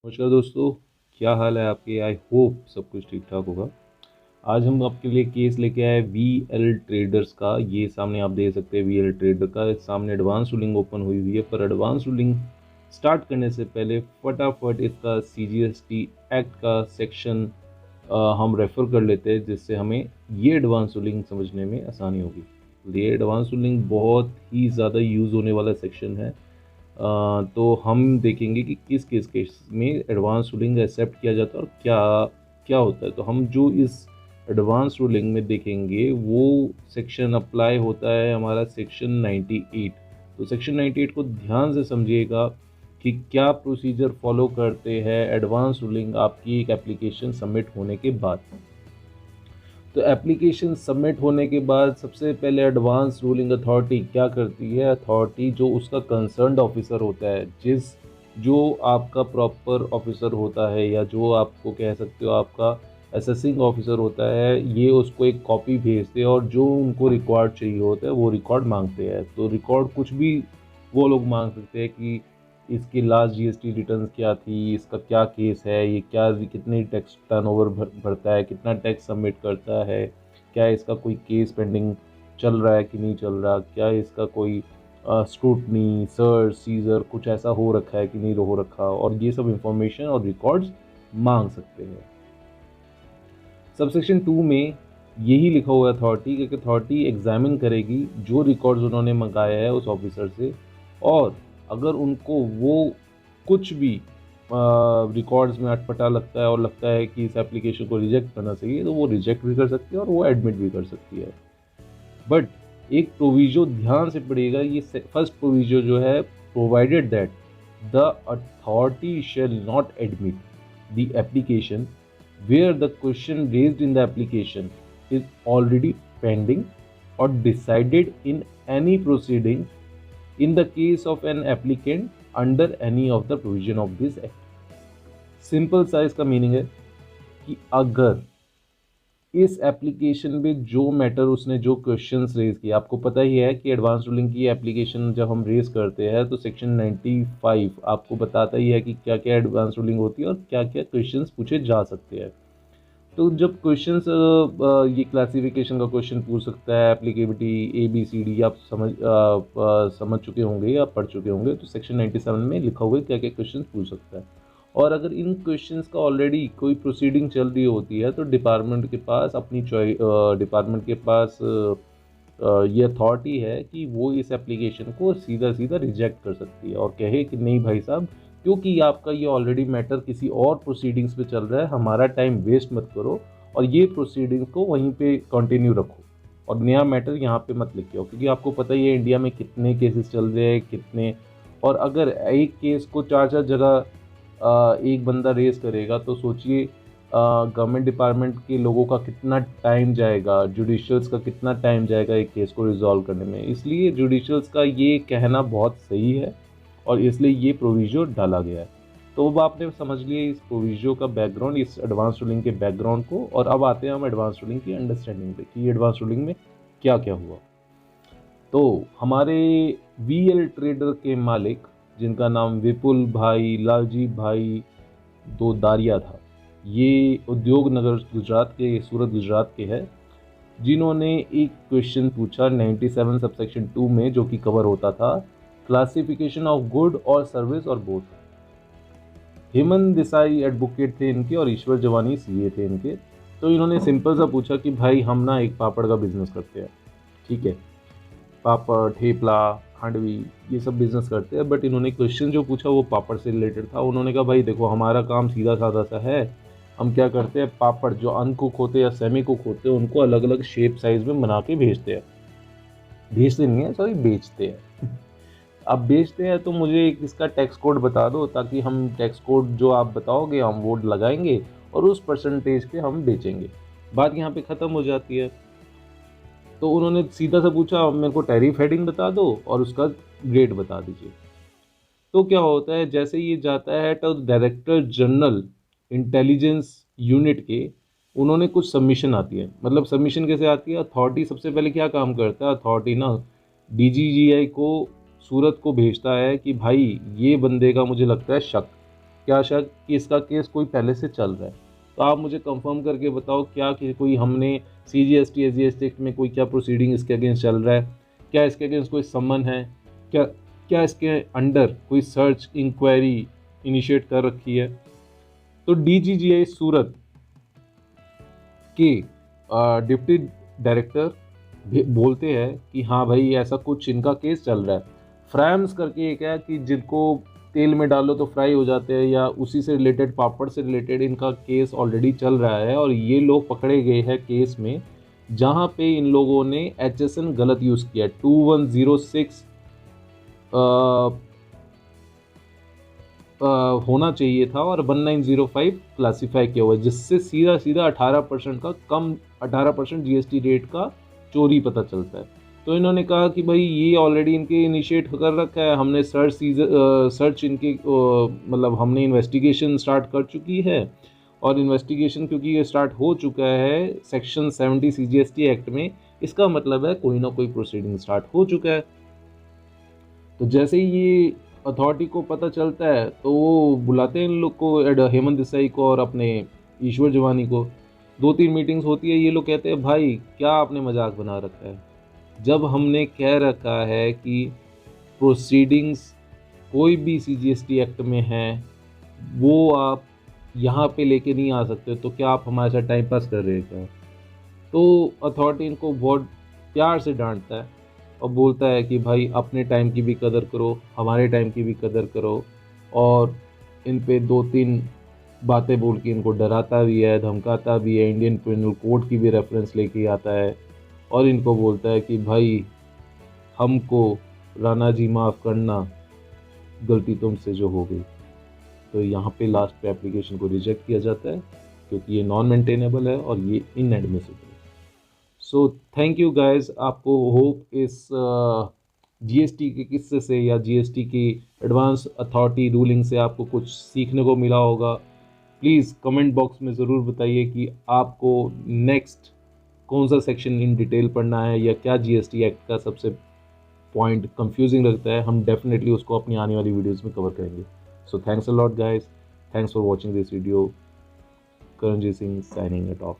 नमस्कार दोस्तों। क्या हाल है आपके। आई होप सब कुछ ठीक ठाक होगा। आज हम आपके लिए केस लेके आए वी एल ट्रेडर्स का। ये सामने आप देख सकते हैं वी एल ट्रेडर का सामने एडवांस रूलिंग ओपन हुई हुई है। पर एडवांस रूलिंग स्टार्ट करने से पहले फटाफट इसका सी जी एस टी एक्ट का सेक्शन हम रेफ़र कर लेते हैं, जिससे हमें ये एडवांस रूलिंग समझने में आसानी होगी। ये एडवांस रूलिंग बहुत ही ज़्यादा यूज़ होने वाला सेक्शन है। तो हम देखेंगे कि किस किस केस में एडवांस रूलिंग एक्सेप्ट किया जाता है और क्या क्या होता है। तो हम जो इस एडवांस रूलिंग में देखेंगे वो सेक्शन अप्लाई होता है हमारा सेक्शन 98। तो सेक्शन 98 को ध्यान से समझिएगा कि क्या प्रोसीजर फॉलो करते हैं एडवांस रूलिंग आपकी एक एप्लीकेशन सबमिट होने के बाद। तो एप्लीकेशन सबमिट होने के बाद सबसे पहले एडवांस रूलिंग अथॉरिटी क्या करती है। अथॉरिटी जो उसका कंसर्न्ड ऑफिसर होता है, जो आपका प्रॉपर ऑफिसर होता है या जो आपको कह सकते हो आपका असेसिंग ऑफिसर होता है, ये उसको एक कॉपी भेजते हैं और जो उनको रिकॉर्ड चाहिए होता है वो रिकॉर्ड मांगते हैं। तो रिकॉर्ड कुछ भी वो लोग मांग सकते हैं कि इसकी लास्ट जीएसटी रिटर्न क्या थी, इसका क्या केस है, ये क्या कितनी टैक्स टर्नओवर भरता है, कितना टैक्स सबमिट करता है, क्या इसका कोई केस पेंडिंग चल रहा है कि नहीं चल रहा, क्या इसका कोई स्क्रूटनी सर्च सीजर कुछ ऐसा हो रखा है कि नहीं हो रखा, और ये सब इंफॉर्मेशन और रिकॉर्ड्स मांग सकते हैं। सबसेक्शन 2 में यही लिखा हुआ है अथॉरिटी कि अथॉरिटी एग्जामिन करेगी जो रिकॉर्ड्स उन्होंने मंगाया है उस ऑफिसर से, और अगर उनको वो कुछ भी रिकॉर्ड्स में अटपटा लगता है और लगता है कि इस एप्लीकेशन को रिजेक्ट करना चाहिए, तो वो रिजेक्ट भी कर सकती है और वो एडमिट भी कर सकती है। बट एक प्रोविजो ध्यान से पड़ेगा, ये फर्स्ट प्रोविजो जो है, provided that the authority shall not admit the application where the question raised in the application is already pending or decided in any proceeding in the case of an applicant under any of the provision of this act। Simple सा इसका meaning है कि अगर इस application में जो matter उसने जो क्वेश्चंस रेज किए, आपको पता ही है कि एडवांस रूलिंग की एप्लीकेशन जब हम रेज करते हैं तो सेक्शन 95 आपको बताता ही है कि क्या क्या एडवांस रूलिंग होती है और क्या क्या क्वेश्चंस पूछे जा सकते हैं। तो जब क्वेश्चंस ये क्लासिफिकेशन का क्वेश्चन पूछ सकता है, एप्लीकेबिलिटी ABCD आप समझ चुके होंगे या पढ़ चुके होंगे, तो सेक्शन 97 में लिखा हुआ है क्या क्या क्वेश्चन पूछ सकता है। और अगर इन क्वेश्चंस का ऑलरेडी कोई प्रोसीडिंग चल रही होती है तो डिपार्टमेंट के पास अपनी डिपार्टमेंट के पास ये अथॉरिटी है कि वो इस एप्लीकेशन को सीधा सीधा रिजेक्ट कर सकती है और कहे कि नहीं भाई साहब, क्योंकि आपका ये ऑलरेडी मैटर किसी और प्रोसीडिंग्स पे चल रहा है, हमारा टाइम वेस्ट मत करो और ये प्रोसीडिंग्स को वहीं पे कंटिन्यू रखो और नया मैटर यहाँ पे मत लिखियो। क्योंकि आपको पता ही है इंडिया में कितने केसेस चल रहे हैं कितने, और अगर एक केस को चार चार जगह एक बंदा रेस करेगा तो सोचिए गवर्नमेंट डिपार्टमेंट के लोगों का कितना टाइम जाएगा, जुडिशल्स का कितना टाइम जाएगा एक केस को रिजॉल्व करने में। इसलिए जुडिशल्स का ये कहना बहुत सही है और इसलिए ये प्रोविजो डाला गया है। तो अब आपने समझ लिया इस प्रोविजो का बैकग्राउंड, इस एडवांस रूलिंग के बैकग्राउंड को, और अब आते हैं हम एडवांस रूलिंग की अंडरस्टैंडिंग पे कि एडवांस रूलिंग में क्या क्या हुआ। तो हमारे वीएल ट्रेडर के मालिक, जिनका नाम विपुल भाई लालजी भाई दो दारिया था, ये उद्योग नगर गुजरात के, सूरत गुजरात के हैं, जिन्होंने एक क्वेश्चन पूछा 97 सबसेक्शन 2 में, जो कि कवर होता था क्लासिफिकेशन ऑफ गुड और सर्विस और बोथ। हेमंत देसाई एडवोकेट थे इनके और ईश्वर जवानी सीए थे इनके। तो इन्होंने सिंपल सा पूछा कि भाई हम ना एक पापड़ का बिजनेस करते हैं, ठीक है, पापड़ ठेपला खांडवी ये सब बिजनेस करते हैं, बट इन्होंने क्वेश्चन जो पूछा वो पापड़ से रिलेटेड था। उन्होंने कहा भाई देखो हमारा काम सीधा साधा सा है, हम क्या करते हैं पापड़ जो अनकुक होते हैं या सेमी कुक होते हैं उनको अलग अलग शेप साइज में बना के भेजते हैं, भेजते नहीं है सॉरी बेचते हैं। अब बेचते हैं तो मुझे एक इसका टैक्स कोड बता दो ताकि हम टैक्स कोड जो आप बताओगे हम वो लगाएंगे और उस परसेंटेज पे हम बेचेंगे। बात यहाँ पे ख़त्म हो जाती है। तो उन्होंने सीधा सा पूछा मेरे को टैरिफ हेडिंग बता दो और उसका ग्रेड बता दीजिए। तो क्या होता है, जैसे ये जाता है तो डायरेक्टर जनरल इंटेलिजेंस यूनिट के, उन्होंने कुछ सबमिशन आती है। मतलब सबमिशन कैसे आती है, अथॉरिटी सबसे पहले क्या काम करता है, अथॉरिटी ना DGGI को सूरत को भेजता है कि भाई ये बंदे का मुझे लगता है शक, क्या शक कि इसका केस कोई पहले से चल रहा है? तो आप मुझे कंफर्म करके बताओ, क्या कि कोई हमने CGST SGST एक्ट में कोई क्या प्रोसीडिंग इसके अगेंस्ट चल रहा है? क्या इसके अगेंस्ट कोई समन है? क्या क्या इसके अंडर कोई सर्च इंक्वायरी इनिशिएट कर रखी है? तो DGGI सूरत के डिप्टी डायरेक्टर बोलते हैं कि हाँ भाई ऐसा कुछ इनका केस चल रहा है। फ्रैम्स करके एक है कि जिनको तेल में डालो तो फ्राई हो जाते हैं, या उसी से रिलेटेड, पापड़ से रिलेटेड इनका केस ऑलरेडी चल रहा है, और ये लोग पकड़े गए हैं केस में जहाँ पे इन लोगों ने HSN गलत यूज़ किया। 2106 होना चाहिए था और 1905 क्लासीफाई किया हुआ है, जिससे सीधा सीधा 18% का कम 18% GST रेट का चोरी पता चलता है। तो इन्होंने कहा कि भाई ये ऑलरेडी इनके इनिशिएट कर रखा है, हमने सर्च इनके मतलब हमने इन्वेस्टिगेशन स्टार्ट कर चुकी है, और इन्वेस्टिगेशन क्योंकि ये स्टार्ट हो चुका है सेक्शन 70 CGST एक्ट में, इसका मतलब है कोई ना कोई प्रोसीडिंग स्टार्ट हो चुका है। तो जैसे ही ये अथॉरिटी को पता चलता है तो वो बुलाते हैं इन लोग को, हेमंत देसाई को और अपने ईश्वर जवानी को। 2-3 मीटिंग्स होती है। ये लोग कहते हैं भाई क्या आपने मजाक बना रखा है, जब हमने कह रखा है कि प्रोसीडिंग्स कोई भी CGST एक्ट में है वो आप यहाँ पे लेके नहीं आ सकते, तो क्या आप हमारे साथ टाइम पास कर रहे हैं क्या? तो अथॉरिटी इनको बहुत प्यार से डांटता है और बोलता है कि भाई अपने टाइम की भी कदर करो, हमारे टाइम की भी कदर करो, और इन पे 2-3 बातें बोल के इनको डराता भी है, धमकाता भी है, इंडियन पिनल कोड की भी रेफरेंस लेके आता है, और इनको बोलता है कि भाई हमको राणा जी माफ़ करना, गलती तुमसे जो हो गई। तो यहाँ पे लास्ट पे एप्लीकेशन को रिजेक्ट किया जाता है क्योंकि ये नॉन मेंटेनेबल है और ये इनएडमिसिबल है। सो थैंक यू गाइस, आपको होप इस GST के किस्से से या GST की एडवांस अथॉरिटी रूलिंग से आपको कुछ सीखने को मिला होगा। प्लीज़ कमेंट बॉक्स में ज़रूर बताइए कि आपको नेक्स्ट कौन सा सेक्शन इन डिटेल पढ़ना है, या क्या GST एक्ट का सबसे पॉइंट कंफ्यूजिंग लगता है। हम डेफिनेटली उसको अपनी आने वाली वीडियोज़ में कवर करेंगे। So thanks a lot guys, thanks for watching this video. Karanjit Singh signing it of.